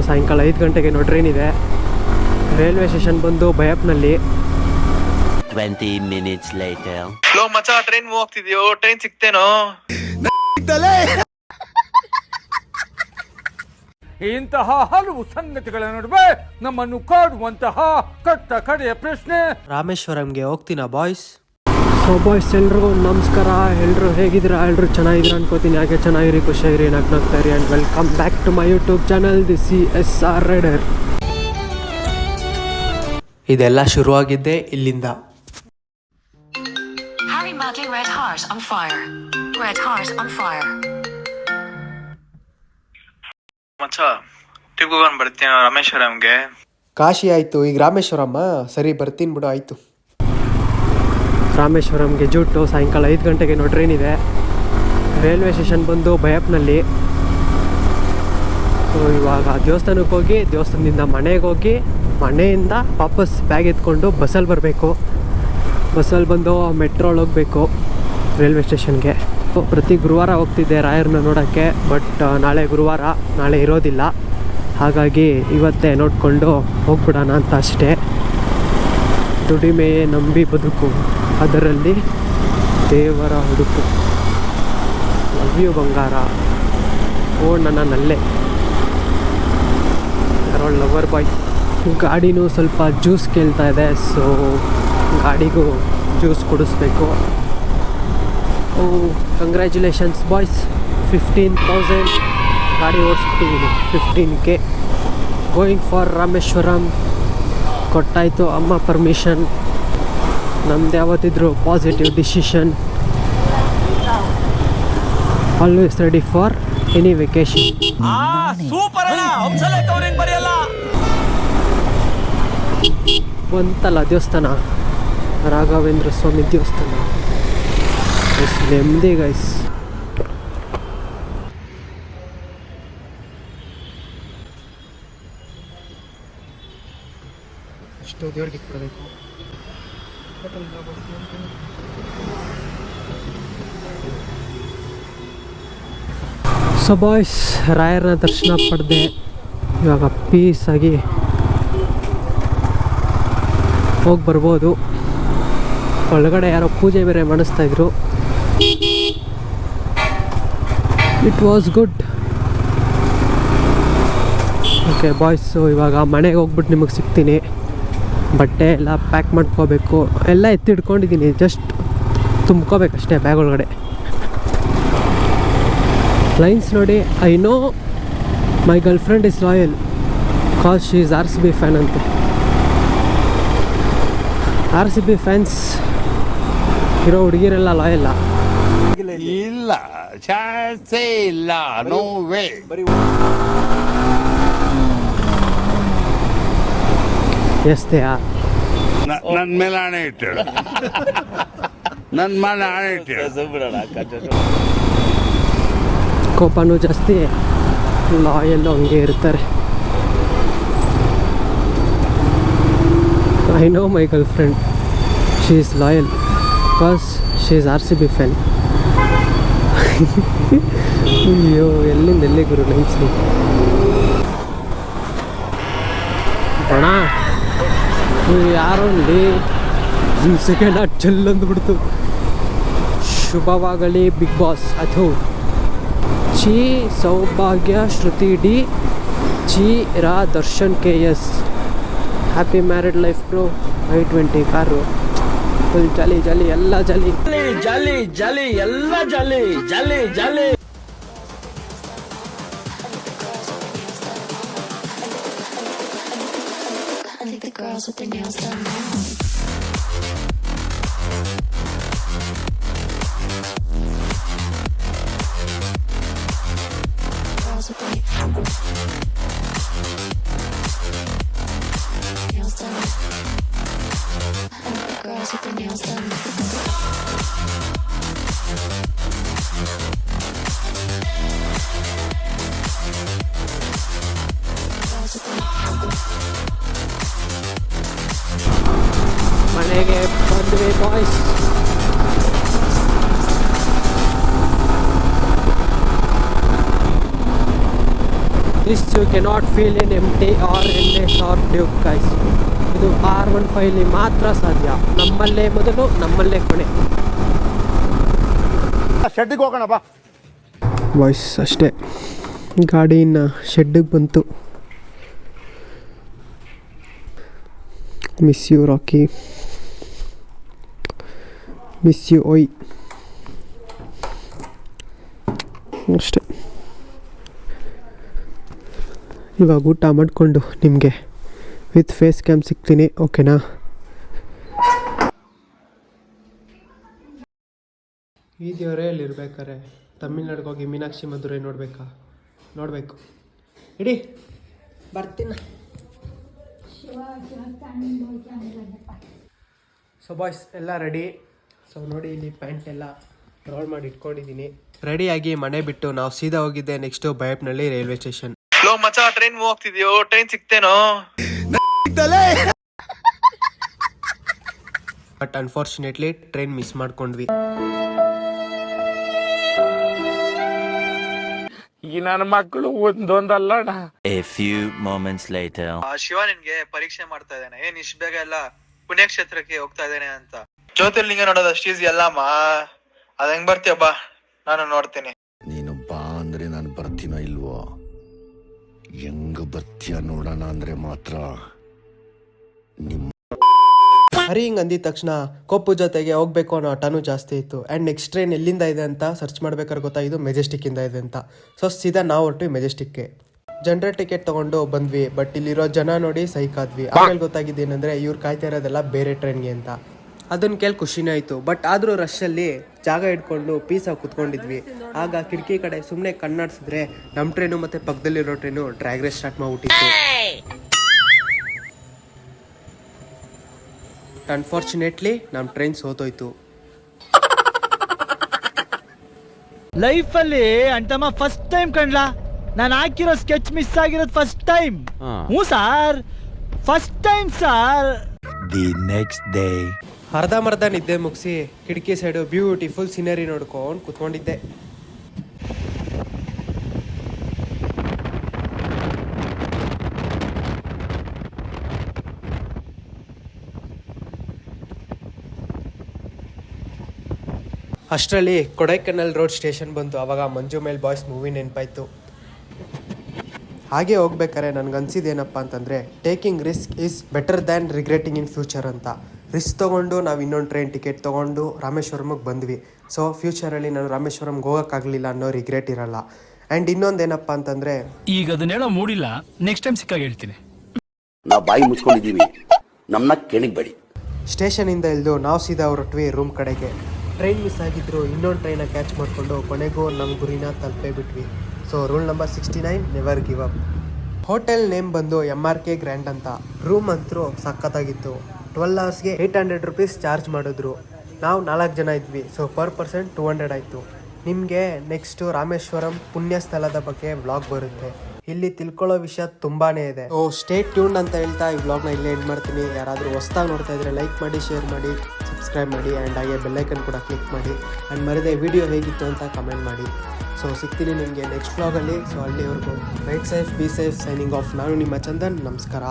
ಸಾಯಂಕಾಲ 5 ಗಂಟೆಗೆ ಟ್ರೈನ್ ಇದೆ. ರೈಲ್ವೆ ಸ್ಟೇಷನ್ ಬಂದು ಬಯಪ್ನಲ್ಲಿ. 20 minutes later. ಲೋ ಮಚ್ಚ, ಟ್ರೈನ್ ಹೋಗ್ತಿದ್ಯೋ? ಟ್ರೈನ್ ಸಿಕ್ತೇನೋ? ಇಂತಹ ಹಲವು ಸಂಗತಿಗಳ ನಡುವೆ ನಮ್ಮನ್ನು ಕಾಡುವಂತಹ ಕಟ್ಟ ಕಡೆಯ ಪ್ರಶ್ನೆ, ರಾಮೇಶ್ವರಂಗೆ ಹೋಗ್ತೀನಾ ಬಾಯ್ಸ್? ಸೊ ಬಾಯ್ಸ್, ಎಲ್ರಿಗೂ ನಮಸ್ಕಾರ. ಎಲ್ಲರೂ ಹೇಗಿದ್ದೀರಾ? ಎಲ್ಲರೂ ಚೆನ್ನಾಗಿದ್ದೀರಾ ಅನ್ಕೋತೀನಿ. ಹಾಗೆ ಚೆನ್ನಾಗಿರಿ, ಖುಷಿಯಾಗಿರಿ, ನಗ್ನಾಗ್ತಾ ಇರಿ. And welcome back to my YouTube channel the CSR rider. ಇದೆಲ್ಲ ಶುರುವಾಗಿದ್ದೆ ಇಲ್ಲಿಂದ. Harry Madley, red heart on fire. Red heart on fire. ಮಚ್ಚ, ಟ್ರಿಪ್ ಹೋಗೋಣ ಬರ್ತೀನಿ ರಾಮೇಶ್ವರಂಗೆ. ಕಾಶಿ ಆಯಿತು, ಈಗ ರಾಮೇಶ್ವರಮ್ಮ. ಸರಿ, ಬರ್ತೀನಿ ಬಿಡು, ಆಯಿತು. ರಾಮೇಶ್ವರಂಗೆ ಜೂಟು ಸಾಯಂಕಾಲ 5 ಗಂಟೆಗೆ ಟ್ರೈನ್ ಇದೆ. ರೈಲ್ವೆ ಸ್ಟೇಷನ್ ಬಂದು ಬಯಪ್ನಲ್ಲಿ. ಸೊ ಇವಾಗ ದೇವಸ್ಥಾನಕ್ಕೆ ಹೋಗಿ, ದೇವಸ್ಥಾನದಿಂದ ಮನೆಗೆ ಹೋಗಿ, ಮನೆಯಿಂದ ವಾಪಸ್ ಬ್ಯಾಗ್ ಎತ್ಕೊಂಡು ಬಸ್ಸಲ್ಲಿ ಬರಬೇಕು. ಬಸ್ಸಲ್ಲಿ ಬಂದು ಮೆಟ್ರೋಲ್ಲಿ ಹೋಗಬೇಕು ರೈಲ್ವೆ ಸ್ಟೇಷನ್ಗೆ. ಪ್ರತಿ ಗುರುವಾರ ಹೋಗ್ತಿದ್ದೆ ರಾಯರನ್ನ ನೋಡೋಕ್ಕೆ, ಬಟ್ ನಾಳೆ ಗುರುವಾರ, ನಾಳೆ ಇರೋದಿಲ್ಲ. ಹಾಗಾಗಿ ಇವತ್ತೇ ನೋಡಿಕೊಂಡು ಹೋಗ್ಬಿಡೋಣ ಅಂತ ಅಷ್ಟೇ. ದುಡಿಮೆಯೇ ನಂಬಿ ಬದುಕು, ಅದರಲ್ಲಿ ದೇವರ ಹುಡುಕು. ಲವ್ ಯು ಬಂಗಾರ, ಓ ನನ್ನ ನಲ್ಲೆ, ಯಾರೋ ಲವರ್ ಬಾಯ್. ಗಾಡಿನೂ ಸ್ವಲ್ಪ ಜ್ಯೂಸ್ ಕೇಳ್ತಾ ಇದೆ, ಸೊ ಗಾಡಿಗೂ ಜ್ಯೂಸ್ ಕುಡಿಸ್ಬೇಕು. ಓ ಕಂಗ್ರ್ಯಾಚುಲೇಷನ್ಸ್ ಬಾಯ್ಸ್, 15,000 ಗಾಡಿ ಓಡಿಸ್ಬಿಟ್ಟಿದ್ದೀನಿ. 15K going for Rameswaram. ಕೊಟ್ಟಾಯಿತು ಅಮ್ಮ ಪರ್ಮಿಷನ್. ನಮ್ದು ಯಾವತ್ತಿದ್ರು positive decision. Always ready for any vacation. ಬಂತಲ್ಲ ದೇವಸ್ಥಾನ, ರಾಘವೇಂದ್ರ ಸ್ವಾಮಿ ದೇವಸ್ಥಾನ. ನೆಮ್ಮದಿ ಗೈಸ್. ಅಷ್ಟು ದೇವ್ರಿಗೆ ಇಟ್ಬಿಡಬೇಕು. ಸೊ ಬಾಯ್ಸ್, ರಾಯರನ್ನ ದರ್ಶನ ಪಡೆದೆ. ಇವಾಗ ಪೀಸಾಗಿ ಹೋಗಿ ಬರ್ಬೋದು. ಒಳಗಡೆ ಯಾರೋ ಪೂಜೆ ಬೇರೆ ಮಾಡಿಸ್ತಾಯಿದ್ರು. It was good. Okay boys, ಇವಾಗ ಮನೆಗೆ ಹೋಗ್ಬಿಟ್ಟು ನಿಮಗೆ ಸಿಗ್ತೀನಿ. ಬಟ್ಟೆ ಎಲ್ಲ ಪ್ಯಾಕ್ ಮಾಡ್ಕೋಬೇಕು. ಎಲ್ಲ ಎತ್ತಿಡ್ಕೊಂಡಿದ್ದೀನಿ, ಜಸ್ಟ್ ತುಂಬ್ಕೋಬೇಕಷ್ಟೇ ಬ್ಯಾಗ್ ಒಳಗಡೆ. ಲೈನ್ಸ್ ನೋಡಿ, I know my girlfriend is loyal cause she is RCB fan ಅಂತ. RCB ಫ್ಯಾನ್ಸ್ ಇರೋ ಹುಡುಗಿರೆಲ್ಲ ಲಾಯಲ್ಲ. ಇಲ್ಲ, ಚಾನ್ಸೇ ಇಲ್ಲ, no way. Yes they are. ನನ್ನ ಮೇಲೆ ಹಣೆ ಇಟ್ಟಳು, ನನ್ನ ಮೇಲೆ ಹಣೆ ಇಟ್ಟಳು. ಕೋಪನೂ ಜಾಸ್ತಿ, ಲಾಯಲ್ಲು ಹಂಗೆ ಇರ್ತಾರೆ. I know my girl friend, she is loyal because she is RCB fan. ಅಯ್ಯೋ, ಎಲ್ಲಿಂದ ಎಲ್ಲಿ ಗುರು ಲೈನ್ಸು ಅಣ್ಣ. ಯಾರೋ ಇಲ್ಲಿ ಸೆಕೆಂಡ್ ಆರ್ಟ್ ಚೆಲ್ಲಂದ್ಬಿಡ್ತು. ಶುಭವಾಗಲಿ ಬಿಗ್ ಬಾಸ್. ಅದು ಚಿ ಸೌಭಾಗ್ಯ ಶ್ರುತಿ ಡಿ, ಚಿ ರಾ Darshan KS. Happy married life bro. I20 car full jolly jolly, ಎಲ್ಲ ಜಾಲಿ ಜಾಲಿ ಜಾಲಿ, ಎಲ್ಲ jolly jolly jolly. Girls with their nails done now. Girls with their nails done. Girls with their nails done. ಮನೆಗೆ ಬಂದ್ವಿ boys. bliss you cannot feel in MT or NS or Duke guys. ಇದು R15 ಮಾತ್ರ ಸಾಧ್ಯ. ನಮ್ಮಲ್ಲೇ ಮೊದಲು, ನಮ್ಮಲ್ಲೇ ಕೊನೆ. ಶೆಡ್ಡಿಗೆ ಹೋಗೋಣ ಬಾ. ವಾಯ್ಸ್ ಅಷ್ಟೇ. ಗಾಡಿನ ಶೆಡ್ಡಿಗೆ ಬಂತು. Miss you Rocky, miss you ಓಯ್. ಅಷ್ಟೇ. ಇವಾಗ ಊಟ ಮಾಡಿಕೊಂಡು ನಿಮಗೆ ವಿತ್ ಫೇಸ್ ಕ್ಯಾಮ್ ಸಿಗ್ತೀನಿ, ಓಕೆನಾ? ಈ ದೇವರೇ ಇರ್ಬೇಕಾರೆ ತಮಿಳ್ನಾಡಿಗೆ ಹೋಗಿ ಮೀನಾಕ್ಷಿ ಮಧುರೈ ನೋಡಬೇಕು. ಇಡೀ ಬರ್ತೀನಿ. ಸೊ ಬಾಯ್ಸ್ ಎಲ್ಲ ರೆಡಿ. ಸೊ ನೋಡಿ, ಇಲ್ಲಿ ಪ್ಯಾಂಟ್ ಎಲ್ಲ ರೋಲ್ ಮಾಡಿ ಇಟ್ಕೊಂಡಿದ್ದೀನಿ. ರೆಡಿಯಾಗಿ ಮನೆ ಬಿಟ್ಟು ನಾವು ಸೀದಾ ಹೋಗಿದ್ದೆ ನೆಕ್ಸ್ಟು ಬೈಪ್ನಳ್ಳಿ ರೈಲ್ವೆ ಸ್ಟೇಷನ್. ಲೋ ಮಚ್ಚ, ಟ್ರೈನ್ ಮೂವ್ ಆಗ್ತಿದ್ಯೋ, ಟ್ರೈನ್ ಸಿಕ್ತೇನೋ? ಬಟ್ ಅನ್ಫಾರ್ಚುನೇಟ್ಲಿ ಟ್ರೈನ್ ಮಿಸ್ ಮಾಡ್ಕೊಂಡ್ವಿ. ಈ ನನ್ನ ಮಕ್ಕಳು ಒಂದೊಂದಲ್ಲ. A few moments later. Shiva ನಿನ್ಗೆ ಪರೀಕ್ಷೆ ಮಾಡ್ತಾ ಇದ್ದಾನೆ, ಏನ್ ಇಷ್ಟ ಬೇಗ ಎಲ್ಲ ಪುಣ್ಯಕ್ಷೇತ್ರಕ್ಕೆ ಹೋಗ್ತಾ ಇದ್ದಾನೆ ಅಂತ. ಜ್ಯೋತಿರ್ಲಿಂಗ ನೋಡೋದು ಅಷ್ಟು ಈಸಿ ಅಲ್ಲಮ್ಮ. ಅದ್ ಹೆಂಗ್ ಬರ್ತೀಯ ಬಾ, ನಾನು ನೋಡ್ತೀನಿ. ನೀನು ಬಾ ಅಂದ್ರೆ ನಾನು ಬರ್ತೀನೋ ಇಲ್ವೋ, ಹೆಂಗ ಬರ್ತೀಯ ನೋಡೋಣ ಅಂದ್ರೆ ಮಾತ್ರ. ಹರಿ ಹಿಂಗೆ ಅಂದಿದ ತಕ್ಷಣ ಕೊಪ್ಪು ಜೊತೆಗೆ ಹೋಗ್ಬೇಕು ಅನ್ನೋ ಟನು ಜಾಸ್ತಿ ಇತ್ತು. ಆ್ಯಂಡ್ ನೆಕ್ಸ್ಟ್ ಟ್ರೈನ್ ಎಲ್ಲಿಂದ ಇದೆ ಅಂತ ಸರ್ಚ್ ಮಾಡ್ಬೇಕಾದ್ರೆ ಗೊತ್ತಾಯಿತು ಮೆಜೆಸ್ಟಿಕ್ಕಿಂದ ಇದೆ ಅಂತ. ಸೊ ಸೀದಾ ನಾವು ಹೊರಟ್ವಿ ಮೆಜೆಸ್ಟಿಕ್ಗೆ. ಜನರಲ್ ಟಿಕೆಟ್ ತೊಗೊಂಡು ಬಂದ್ವಿ. ಬಟ್ ಇಲ್ಲಿರೋ ಜನ ನೋಡಿ ಸೈಕಾದ್ವಿ. ಆಮೇಲೆ ಗೊತ್ತಾಗಿದ್ದೇನೆಂದರೆ ಇವ್ರು ಕಾಯ್ತಾ ಇರೋದೆಲ್ಲ ಬೇರೆ ಟ್ರೈನ್ಗೆ ಅಂತ. ಅದನ್ನು ಕೇಳಿ ಖುಷಿನೇ ಆಯಿತು. ಬಟ್ ಆದರೂ ರಶಲ್ಲಿ ಜಾಗ ಇಟ್ಕೊಂಡು ಪೀಸಾಗಿ ಕುತ್ಕೊಂಡಿದ್ವಿ. ಆಗ ಕಿಟಕಿ ಕಡೆ ಸುಮ್ಮನೆ ಕಣ್ಣಾಡಿಸಿದ್ರೆ ನಮ್ಮ ಟ್ರೈನು ಮತ್ತು ಪಕ್ಕದಲ್ಲಿರೋ ಟ್ರೈನು ಡ್ರ್ಯಾಗ್ ರೇಸ್ ಸ್ಟಾರ್ಟ್ ಮಾಡಿಬಿಟ್ಟಿತ್ತು. ಅನ್ಫಾರ್ಚುನೇಟ್ಲಿ ನಮ್ಮ ಟ್ರೈನ್ ಸೋತೋಯ್ತು. ಲೈಫಲ್ಲಿ ಅಂತಮ್ಮ ಫಸ್ಟ್ ಟೈಮ್ ಕಣ್ಲಾ ನಾನು ಹಾಕಿರೋ ಸ್ಕೆಚ್ ಮಿಸ್ ಆಗಿರೋದು ಫಸ್ಟ್ ಟೈಮ್. ಹ್ಞೂ sir, first time sir. The next day. ಅರ್ಧಂಬರ್ಧ ನಿದ್ದೆ ಮುಗಿಸಿ ಕಿಟಕಿ ಸೈಡು ಬ್ಯೂಟಿಫುಲ್ ಸೀನರಿ ನೋಡ್ಕೊಂಡು ಕುತ್ಕೊಂಡಿದ್ದೆ. ಅಷ್ಟರಲ್ಲಿ ಕೊಡೈಕೆನಾಲ್ ರೋಡ್ ಸ್ಟೇಷನ್ ಬಂತು. ಆವಾಗ ಮಂಜು ಮೇಲ್ ಬಾಯ್ಸ್ ಮೂವಿ ನೆನಪಾಯ್ತು. ಹಾಗೆ ಹೋಗ್ಬೇಕಾರೆ ನನಗನ್ಸಿದ್ದೇನಪ್ಪ ಅಂತಂದರೆ taking risk is better than regretting in future ಅಂತ. ರಿಸ್ಕ್ ತೊಗೊಂಡು ನಾವು ಇನ್ನೊಂದು ಟ್ರೈನ್ ಟಿಕೆಟ್ ತೊಗೊಂಡು ರಾಮೇಶ್ವರಮಿಗೆ ಬಂದ್ವಿ. ಸೊ ಫ್ಯೂಚರಲ್ಲಿ ನಾನು ರಾಮೇಶ್ವರಂಗೆ ಹೋಗೋಕ್ಕಾಗಲಿಲ್ಲ ಅನ್ನೋ ರಿಗ್ರೆಟ್ ಇರಲ್ಲ. ಆ್ಯಂಡ್ ಇನ್ನೊಂದೇನಪ್ಪ ಅಂತಂದರೆ, ಈಗ ಅದನ್ನೇಳೋ ಮೂಡಿಲ್ಲ, ನೆಕ್ಸ್ಟ್ ಟೈಮ್ ಸಿಕ್ಕಾಗ ಹೇಳ್ತೀನಿ. ನಾವು ಬಾಯಿ ಮುಚ್ಕೊಂಡಿದ್ದೀವಿ, ನಮ್ಮನ್ನ ಕೆಣಗಬೇಡಿ. ಸ್ಟೇಷನಿಂದ ಇಳಿದು ನಾವು ಸೀದಾ ಹೊರಟ್ವಿ ರೂಮ್ ಕಡೆಗೆ. ಟ್ರೈನ್ ಮಿಸ್ ಆಗಿದ್ರು ಇನ್ನೊಂದು ಟ್ರೈನ ಕ್ಯಾಚ್ ಮಾಡಿಕೊಂಡು ಕೊನೆಗೂ ನಮ್ಮ ಗುರಿನ ತಲುಪೇ ಬಿಟ್ವಿ. So rule number 69, never give up. Hotel name ಬಂದು MRK ಗ್ರ್ಯಾಂಡ್ ಅಂತ. ರೂಮ್ ಅಂತೂ ಸಖತ್ತಾಗಿತ್ತು. 12 ಅವರ್ಸ್ಗೆ 800 rupees ಚಾರ್ಜ್ ಮಾಡಿದ್ರು. ನಾವು 4 ಜನ ಇದ್ವಿ. ಸೊ ಪರ್ ಪರ್ಸನ್ 200 ಆಯಿತು. ನಿಮಗೆ ನೆಕ್ಸ್ಟು ರಾಮೇಶ್ವರಂ ಪುಣ್ಯ ಸ್ಥಳದ ಬಗ್ಗೆ ವ್ಲಾಗ್ ಬರುತ್ತೆ. ಇಲ್ಲಿ ತಿಳ್ಕೊಳ್ಳೋ ವಿಷಯ ತುಂಬಾ ಇದೆ. ಓ ಸ್ಟೇ ಟ್ಯೂನ್ ಅಂತ ಹೇಳ್ತಾ ಈ ವ್ಲಾಗ್ನ ಇಲ್ಲೇ ಎಂಡ್ ಮಾಡ್ತೀನಿ. ಯಾರಾದರೂ ಹೊಸ್ದಾಗಿ ನೋಡ್ತಾ ಇದ್ರೆ ಲೈಕ್ ಮಾಡಿ, ಶೇರ್ ಮಾಡಿ, ಸಬ್ಸ್ಕ್ರೈಬ್ ಮಾಡಿ, ಆ್ಯಂಡ್ ಹಾಗೆ ಬೆಲ್ಲೈಕನ್ ಕೂಡ ಕ್ಲಿಕ್ ಮಾಡಿ. ಆ್ಯಂಡ್ ಮರದೇ ವಿಡಿಯೋ ಹೇಗಿತ್ತು ಅಂತ ಕಮೆಂಟ್ ಮಾಡಿ. ಸೊ ಸಿಗ್ತೀನಿ ನಿಮಗೆ ನೆಕ್ಸ್ಟ್ ವ್ಲಾಗಲ್ಲಿ. ಸೊ ಅಲ್ಲಿವರೆಗೂ right safe, be safe, signing off. ನಾನು ನಿಮ್ಮ ಚಂದನ್. ನಮಸ್ಕಾರ.